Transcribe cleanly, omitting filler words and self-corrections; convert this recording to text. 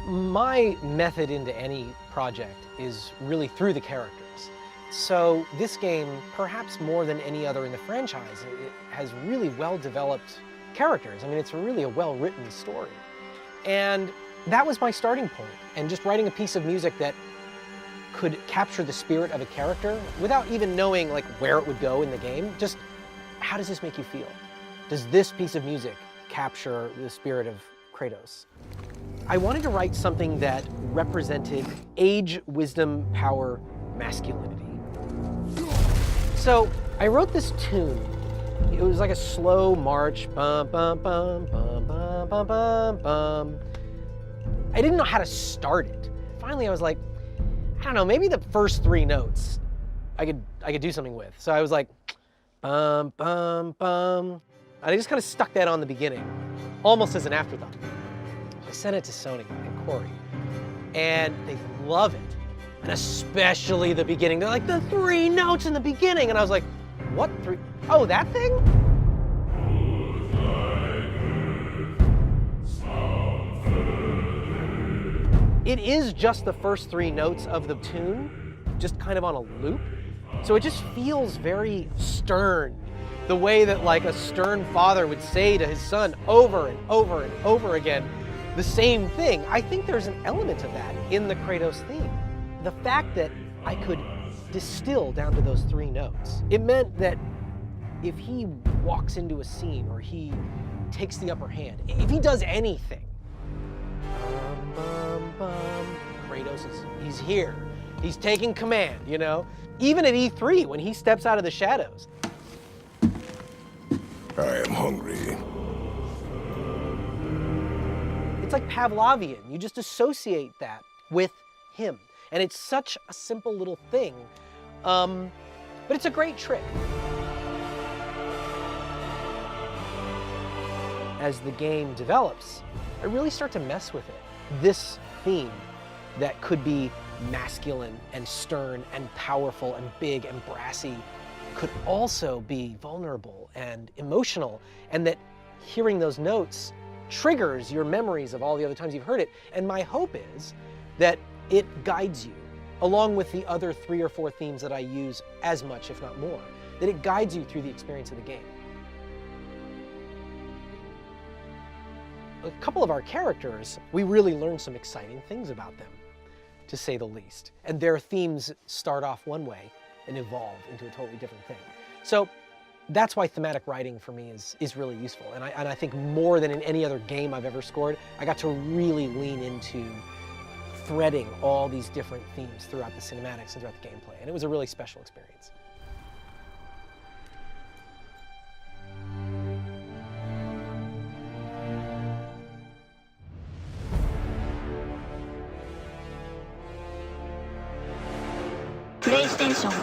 My method into any project is really through the characters. So this game, perhaps more than any other in the franchise, it has really well-developed characters. I mean, it's really a well-written story. And that was my starting point. And just writing a piece of music that could capture the spirit of a character without even knowing like where it would go in the game. Just, how does this make you feel? Does this piece of music capture the spirit of Kratos? I wanted to write something that represented age, wisdom, power, masculinity. So I wrote this tune. It was like a slow march, bum, bum, bum, bum, bum, bum, bum, bum. I didn't know how to start it. Finally, I was like, I don't know, maybe the first three notes I could do something with. So I was like, bum, bum, bum. I just kind of stuck that on the beginning, almost as an afterthought. So I sent it to Sony and Corey, and they love it. And especially the beginning. They're like, the three notes in the beginning. And I was like, what three? Oh, that thing? It is just the first three notes of the tune, just kind of on a loop. So it just feels very stern. The way that like a stern father would say to his son over and over and over again, the same thing. I think there's an element of that in the Kratos theme. The fact that I could distill down to those three notes, it meant that if he walks into a scene or he takes the upper hand, if he does anything, Kratos he's here. He's taking command, you know? Even at E3, when he steps out of the shadows. I am hungry. It's like Pavlovian. You just associate that with him. And it's such a simple little thing, but it's a great trick. As the game develops, I really start to mess with it. This theme that could be masculine and stern and powerful and big and brassy could also be vulnerable and emotional, and that hearing those notes triggers your memories of all the other times you've heard it. And my hope is that it guides you, along with the other 3 or 4 themes that I use as much, if not more, that it guides you through the experience of the game. A couple of our characters, we really learn some exciting things about them, to say the least. And their themes start off one way and evolve into a totally different thing. So that's why thematic writing for me is really useful. And I think more than in any other game I've ever scored, I got to really lean into threading all these different themes throughout the cinematics and throughout the gameplay. And it was a really special experience. PlayStation